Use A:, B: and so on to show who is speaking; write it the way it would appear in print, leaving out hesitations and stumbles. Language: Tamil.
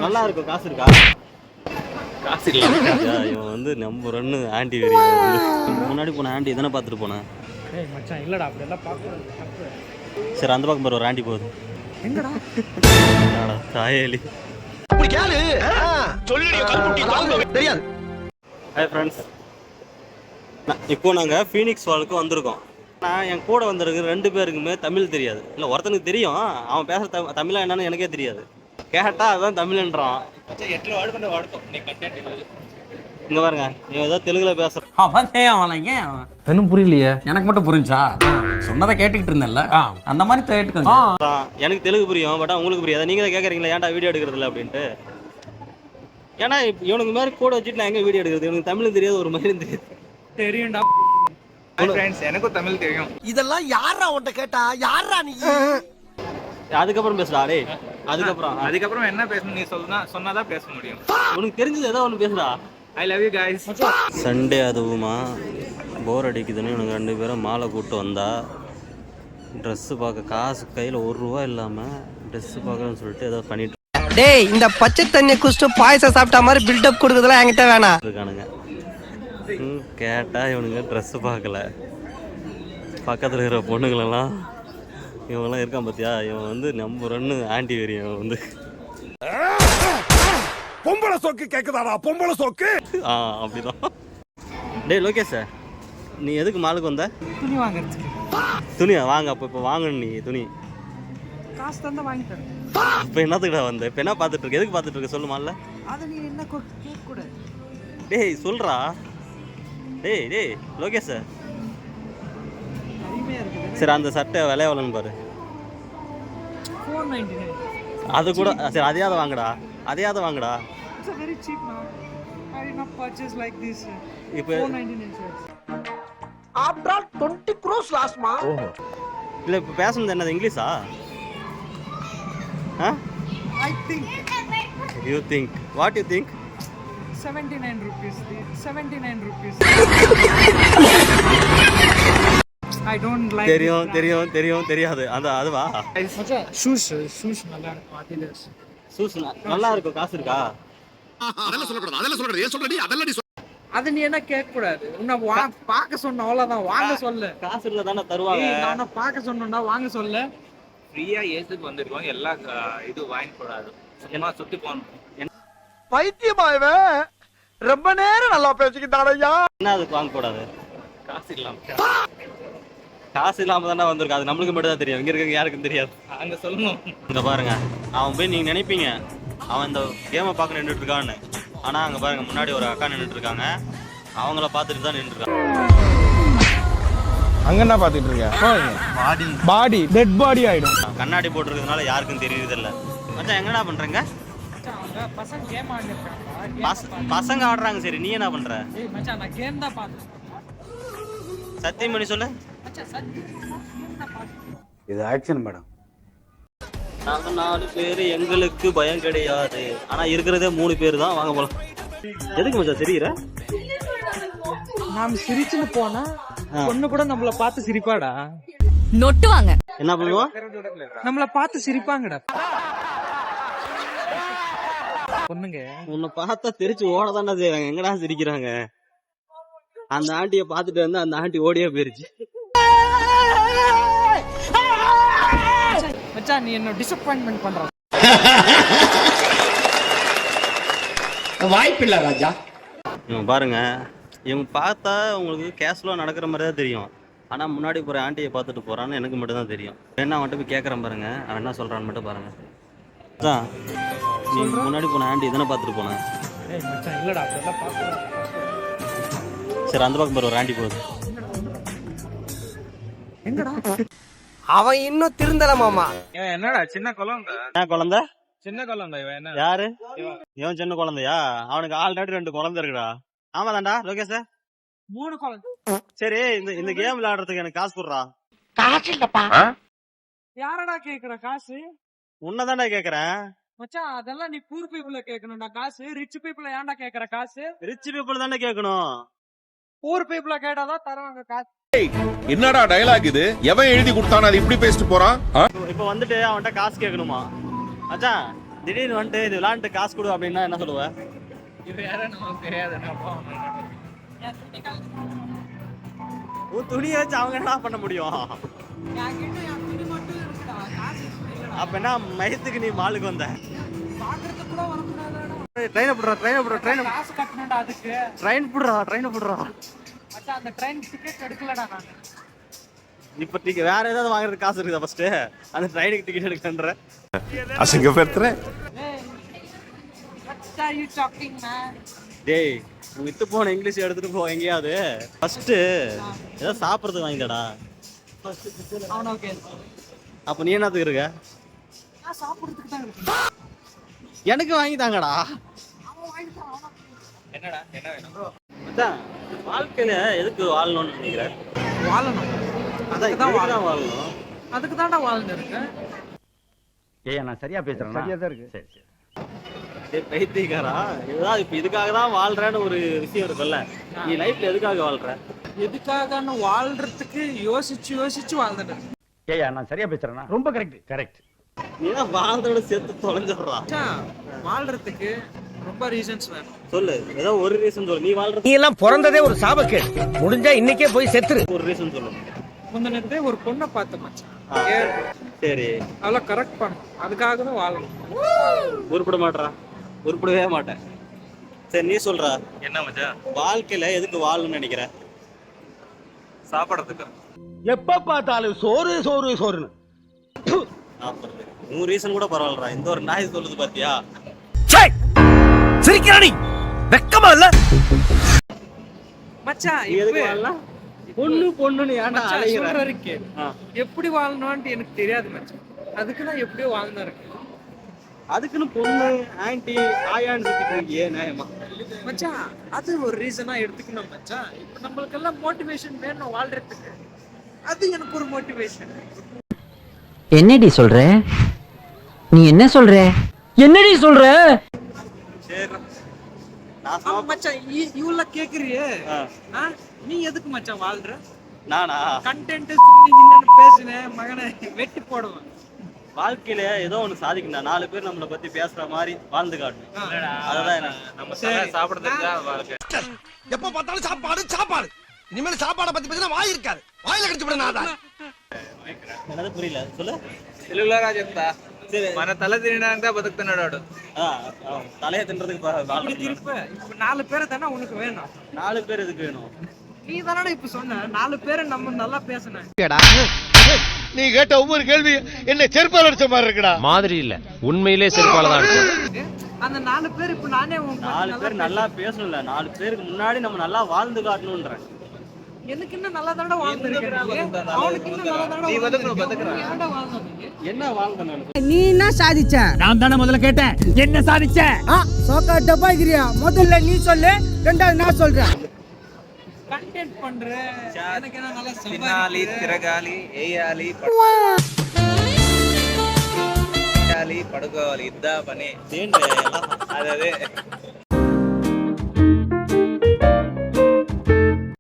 A: நல்லா இருக்கும். காசு இருக்கா? காசு இல்ல. இவன் வந்து நம்பர் 1 ஆண்டி வெறி. முன்னாடி போன ஆண்டி எதனா பார்த்துட்டு போனேன்.
B: ஏய் மச்சான் இல்லடா அப்படி எல்லாம் பார்க்க.
A: சரி அந்த பக்கம் பாரு ஒரு ஆண்டி போகுது.
B: எங்கடா?
A: தாயேலி.
C: அப்படி கேளு. சொல்லிடிய கல்புட்டி தாங்க தெரியாது.
A: Hi friends. இப்போ நாங்கள் ஃபீனிக்ஸ் ஃபாலுக்கு வந்திருக்கோம். நான் என் கூட வந்திருக்க 2 பேருக்குமே தமிழ் தெரியாது. இல்லை ஒருத்தனுக்கு தெரியும், அவன் பேசுகிற தமிழா என்னன்னு எனக்கே தெரியாது. கேட்டால் அதுதான் தமிழ்ன்றான். இங்கே பாருங்க, நீ ஏதோ தெலுங்குல பேசுற.
B: ஒன்றும் புரியலையே.
D: எனக்கு மட்டும் புரிஞ்சா சொன்னதை கேட்டுக்கிட்டு இருந்தேன்ல அந்த மாதிரி கேட்டுக்கோங்க.
A: எனக்கு தெலுங்கு புரியும், பட் உங்களுக்கு புரியாது. நீங்க தான் கேட்குறீங்களா ஏன்டா வீடியோ எடுக்கிறது இல்லை அப்படின்ட்டு. ஏன்னா இவனுக்கு மாதிரி கூட வச்சுட்டு நான் எங்கே வீடியோ எடுக்கிறது? இவனுக்கு தமிழ் தெரியாது, ஒரு மாதிரி தெரியாது.
B: தெரியும்டா. ஃப்ரெண்ட்ஸ் எனக்கும் தமிழ் தெரியும்.
C: இதெல்லாம் யாரா உன்கிட்ட கேட்டா? யாரா நீ?
A: அதுக்கப்புறம் பேசுடா. டே
B: அதுக்கப்புறம் என்ன பேசணும்? நீ சொன்னாதான் பேச முடியும்.
A: உனக்கு தெரிஞ்சது ஏதோ ஒன்று பேசுடா.
B: I love you guys.
A: Sunday அதுவுமா போர் அடிக்குதுன்னு இவனுங்க 2 பேரும் மாலை கூட்டு வந்தா ட்ரெஸ்ஸு பார்க்க காசு கையில் 1 ரூபா இல்லாமல் ட்ரெஸ்ஸு பார்க்கணும்னு சொல்லிட்டு ஏதோ பண்ணிட்டு
C: டேய் இந்த பச்சை தண்ணியை குடிச்சிட்டு பாயசம் சாப்பிட்ட மாதிரி பில்டப் கொடுக்குறதுலாம் என்கிட்ட வேணாம்
A: இருக்கானுங்க. கேட்டால் இவனுங்க ட்ரெஸ்ஸு பார்க்கல. பக்கத்தில் இருக்கிற பொண்ணுங்களெல்லாம் இவங்கெல்லாம் இருக்கான் பார்த்தியா, இவன் வந்து நம்பர் 1 ஆண்டி வெறி. இவன் வந்து
E: பொம்பளை சோக்கு கேக்குதாடா? பொம்பளை சோக்கு
A: அப்படிதான். டேய் லோகேஷ், நீ எதுக்கு மாலுக்கு வந்த?
B: துணி வாங்குறதுக்கு.
A: துணியா வாங்க. இப்போ வாங்கணும் நீ துணி.
B: காசு தந்தா வாங்கி தரேன்.
A: இப்போ என்னத்துக்குடா வந்த? இப்போ என்ன பார்த்துட்டு இருக்க? எதுக்கு பார்த்துட்டு இருக்க சொல்லு மால்ல.
B: அதை நீ என்ன கேட்க கூடாது.
A: டேய் சொல்றா. டேய் லோகேஷ்,
B: அருமையா இருக்குது.
A: சரி அந்த சட்டை விலை எவ்வளோன்னு பாரு.
B: 499.
A: அது கூட சரி அதையாவது வாங்கடா. வாங்கடா.
B: It's a very cheap now. I did not purchase like this.
A: இப்போ
B: 499 shirts.
C: after all 20 crores last ma.
A: இல்லை இப்போ பேசுனது என்னது? இங்கிலீஷா?
B: I think
A: you think what you think?
B: 79 rupees. 79 rupees. I don't like.
A: தெரியும் தெரியாது. அந்த அதுவா?
B: மச்சான் shoes நல்லா இருக்கும். Adidas.
A: ஷூஸ் நல்லா இருக்கும். காசு இருக்கா?
E: அதெல்லாம் சொல்லக்கூடாது. ஏன் சொல்றடி? அதெல்லாம் நீ
B: அது நீ என்ன கேட்க கூடாது. உன்னை பார்க்க சொன்ன அவ்வளவுதான். வாங்க சொல்ல.
A: காசு இல்லை தானே தருவாங்க.
B: நானும் பார்க்க சொன்னா வாங்க சொல்ல.
F: ஃப்ரீயா ஏசுக்கு வந்திருக்கோம். எல்லா இது வாங்கி போடாது. சும்மா சுத்தி போகணும்.
C: பைத்தியமா இவன் ரொம்ப நேரம் நல்லா பேசிக்கிட்டாடையா.
A: என்ன அதுக்கு வாங்க கூடாது?
F: காசு இல்லாம
A: காசு இல்லாம தானே வந்திருக்கு. அது நம்மளுக்கு மட்டும் தான் தெரியும். இங்க இருக்க யாருக்கும் தெரியாது.
F: அங்க சொல்லணும்.
A: இந்த பாருங்க, அவன் போய் நீங்க நினைப்பீங்க அவன் இந்த கேமை பார்க்க நின்றுட்டு இருக்கான்னு. ஆனா அங்க பாருங்க முன்னாடி ஒரு அக்கா நின்றுட்டு இருக்காங்க. அவங்கள பார்த்துட்டு தான் நின்று இருக்காங்க.
G: அங்க என்ன பாத்துட்டு இருக்க? பாடி டெட் பாடி ஆயிடும்.
A: கண்ணாடி போட்டுருக்கிறதுனால யாருக்கும் தெரியுது இல்ல. மச்சான் எங்கடா பண்றீங்க?
B: பசங்க கேம் ஆடிருக்காங்க.
A: பசங்க ஆடுறாங்க. சரி நீ என்ன பண்ற?
B: ஏய் மச்சான் நான் கேம் தான் பார்த்தேன்.
A: சத்தியம் பண்ணி சொல்லு.
B: மச்சான் சத்தியமா
G: இது ஆக்சன் மேடம்.
A: நாங்க 4 பேரு, எங்களுக்கு பயம் கிடையாது. ஆனா இருக்கிறதே 3 பேர் தான். வாங்க போலாம். எதுக்கு மச்சான் சிரிக்கிற?
B: நாம சிரிச்சுன்னு போனா பொண்ணு கூட நம்மள பார்த்து சிரிப்பாடா.
H: நொட்டுவாங்க.
A: என்ன பண்ணுவோம்?
B: நம்மள பார்த்து சிரிப்பாங்கடா. பொண்ணுங்க
A: உன்னை பார்த்தா தெரிச்சு ஓட தானே செய்வாங்க. எங்கடா சிரிக்கிறாங்க? அந்த ஆண்டியை பார்த்துட்டு வந்து அந்த ஆண்டி ஓடியே போயிருச்சு.
B: மச்சான் நீ என்ன டிசப்பாயின்ட்மென்ட் பண்ற.
C: வாய்ப்பில்லை ராஜா.
A: இவன் பாருங்க, இவன் பார்த்தா உங்களுக்கு கேஷுவலாக நடக்கிற மாதிரி தான் தெரியும். ஆனால் முன்னாடி போகிற ஆண்டியை பார்த்துட்டு போகிறான்னு எனக்கு மட்டும் தான் தெரியும். என்ன அவன்கிட்ட போய் கேட்குறேன் பாருங்க, அவன் என்ன சொல்கிறான்னு மட்டும் பாருங்க. அதான் நீ முன்னாடி போன ஆண்டி இதனை பார்த்துட்டு போனேன்.
B: ஏய் மச்சான் இல்லடா அப்படி எல்லாம் பார்க்க.
A: சரி அந்த பக்கம் பாரு ஒரு ஆண்டி போகுது.
B: எங்கடா?
C: அவன் இன்னும் திருந்தல மாமா.
F: இவன் என்னடா சின்ன குழந்தை?
A: என்ன குழந்தை?
F: சின்ன குழந்தை இவன் என்ன?
A: யாரு இவன்? சின்ன குழந்தையா? அவனுக்கு ஆல்ரெடி 2 குழந்தை இருக்குடா. ஆமா தான்டா லோகேஷ்.
B: 3 குழந்தை.
A: சரி இந்த கேம் விளையாடுறதுக்கு எனக்கு காசு கொடுறா.
C: காசு இல்லப்பா.
B: யாரடா கேக்குற காசு?
A: உன்னதான்டா கேக்குறேன்.
B: மச்சான் அதெல்லாம் நீ பூர் பீப்புள கேட்கணும்டா காசு. ரிச் பீப்புள ஏன்டா கேக்குற காசு?
A: ரிச் பீப்புள் தானே கேட்கணும்.
B: பூர் பீப்புள கேட்டாதான் தருவாங்க காசு.
E: என்னடா டயலாக் இது? எவன் எழுதி கொடுத்தானே அது இப்படி பேசிட்டு போறான்?
A: இப்போ வந்துட்டு அவன்கிட்ட காசு கேட்கணுமா? மச்சான் திடீர்னு வந்துட்டு இது விளையாண்டு காசு கொடு அப்படின்னா என்ன சொல்லுவேன்?
F: இது யாரும் நமக்கு தெரியாது.
A: உன் துணியை வச்சு அவங்க என்ன பண்ண முடியும்?
B: என்கிட்ட என் துணி மட்டும் இருக்குடா, காசு இல்லடா.
A: அப்ப என்ன மயத்துக்கு நீ மாலுக்கு வந்த?
B: பாக்குறதுக்கு கூட வரக்கூடாதுடா.
A: ட்ரெயினை போடுறா
B: காசு கட்டணும்டா அதுக்கு.
A: ட்ரெயினை போடுறா.
B: மச்சான் அந்த ட்ரெயின் டிக்கெட் எடுக்கலடா நான்.
A: இப்ப வேற ஏதாவது வாங்குறது காசு இருக்குதா ஃபர்ஸ்ட்? அந்த ட்ரெயினுக்கு டிக்கெட் எடுக்கன்ற
E: அசிங்கப்படுத்துற.
B: Hey, what are you talking, man?
A: டேய் வித்து போன இங்கிலீஷ் எடுத்துட்டு போ எங்கேயாவது. ஃபர்ஸ்ட் ஏதோ சாப்பிட்றதுக்கு வாங்கிடா.
B: அவன ஓகே.
A: அப்ப நீ என்னத்துக்கு இருக்க?
B: நான் சாப்பிடுறதுக்கு தான் இருக்கேன்.
A: எனக்கு வாங்கி தாங்கடா.
B: அவன் வாங்கிட்டான். அவன
F: என்னடா என்ன வேணும்?
A: அதான் வாழ்க்கையில எதுக்கு வாழணும்னு நினைக்கிறேன்?
B: வாழணும்.
A: அதான் தான் வாழணும்.
B: அதுக்கு தான்டா வாழ்ந்து இருக்கேன்.
H: ஏய் நான் சரியா பேசுறேன்.
G: சரியா தான் இருக்கு.
H: சரி.
A: பைத்தியக்காரா, இதுதான் இப்ப இதுக்காக தான் வாழ்றேன்னு ஒரு விஷயம் இருக்குல்ல. நீ லைஃப்ல எதுக்காக வாழ்ற?
B: எதுக்காக வாழ்றதுக்கு யோசிச்சு வாழ்ந்துட்டேன்.
H: ஏய் நான் சரியா பேசுறேனா? ரொம்ப கரெக்ட்.
A: நீ தான் வாழ்ந்தோட சேர்த்து தொலைஞ்சிடுறா.
B: வாழ்றதுக்கு ரொம்ப ரீசன்ஸ் வேணும்.
A: சொல்லு, ஏதோ ஒரு ரீசன் சொல்லு. நீ வாழ்றது
C: நீ எல்லாம் பிறந்ததே ஒரு சாபக்கேடு. முடிஞ்சா இன்னைக்கே போய் செத்துரு.
A: ஒரு ரீசன் சொல்லு.
B: முந்தினே ஒரு பொண்ணை பார்த்த மச்சான்.
A: சரி,
B: அவளை கரெக்ட் பண்ணும். அதுக்காக தான் வாழணும்.
A: உருப்படவே மாட்டேன். சரி நீ சொல்றா,
F: என்ன மச்சான்?
A: வாழ்க்கையில எதுக்கு வாழணும்னு நினைக்கிற?
F: சாப்பிடறதுக்கு.
C: எப்ப பார்த்தாலும் சோறுன்னு.
A: உன் ரீசன் கூட பரவாயில்லடா. இந்த ஒரு நாய் சொல்லுது பாத்தியா?
C: சிரிக்கிறானி வெக்கமா இல்ல?
B: மச்சான்
A: நீ எதுக்கு வாழலாம்? பொண்ணுன்னு ஏன்டா அலைகிற?
B: இருக்கு எப்படி வாழணும்னு எனக்கு தெரியாது மச்சான். அதுக்கு நான் எப்படியோ வாழ்ந்தா இருக்கேன்.
A: அதுக்குன்னு பொண்ணு ஆன்டி ஆயான்னு சுத்திட்டு இருக்கியே நியாயமா?
B: மச்சான் அது ஒரு ரீசனா எடுத்துக்கணும் மச்சான். இப்ப நம்மளுக்கு எல்லாம் மோட்டிவேஷன் வேணும் வாழ்றதுக்கு. அது எனக்கு ஒரு மோட்டிவேஷன்.
I: என்னடி சொல்ற? நீ என்ன சொல்ற? என்னடி சொல்ற?
A: சரி நான்
B: ஆமா மச்சான், இவ்வளவு கேக்குறியே, நீ எதுக்கு மச்சான் வாழ்ற?
A: நானா
B: கண்டென்ட் சும்மா பேசுனேன் மகனை வெட்டி போடுவேன்.
A: வாழ்க்கையில ஏதோ ஒண்ணு சாதிக்கணும். 4 பேர் நம்மளை பத்தி பேசுற மாதிரி வாழ்ந்து காட்டணும். அதுதான்
F: நம்ம சாப்பிடறதுக்கு தான் வாழ்க்கை.
C: எப்ப பார்த்தாலும் சாப்பாடு. இனிமேல் சாப்பாடை பத்தி பேசினா வாய் இருக்காது. வாயில கடிச்சு விட நான்.
A: என்னது புரியல சொல்லு.
F: இல்ல చెప్తా.
A: சரி
F: మన తల తినడానికి தான் బతుకుతున్నాడు.
A: தலையை தின்றதுக்கு
B: இப்ப 4 பேர் தானே உனக்கு வேணும்.
A: 4 பேர் எதுக்கு வேணும்?
B: நீ தானே இப்ப சொன்ன 4 பேரை நம்ம நல்லா பேசணும்.
C: நீ கேட்ட ஒவ்வொரு கேள்வி என்ன செருப்பால் அடிச்ச மாதிரி இருக்குடா. மாதிரி இல்ல, உண்மையிலே செருப்பால தான் அடிச்சது.
B: அந்த 4 பேர் இப்ப நானே
A: 4 பேர் நல்லா பேசணும்ல. 4 பேருக்கு முன்னாடி நம்ம நல்லா வாழ்ந்து காட்டணும்ன்றேன்.
B: எனக்கு இன்னும் நல்லா தானே வாழ்ந்துருக்கேன். அவனுக்கு இன்னும் நல்லா தானே
F: நீ பதுக்குற.
B: ஏன்டா வாழ்ந்தீங்க?
A: என்ன வாழ்ந்தேன்?
I: நீ என்ன சாதிச்ச? நான் தானே முதல்ல கேட்டேன். என்ன சாதிச்ச? சோக்கா டப்பாய்க்கிறியா? முதல்ல நீ சொல்லு, ரெண்டாவது நான் சொல்றேன்.
B: கண்டென்ட் பண்ற எனக்கு என்ன நல்லா
F: తినాలి, తిరగాలి, వేయాలి, పడుకోవాలి. ఇద్దా పని. అదే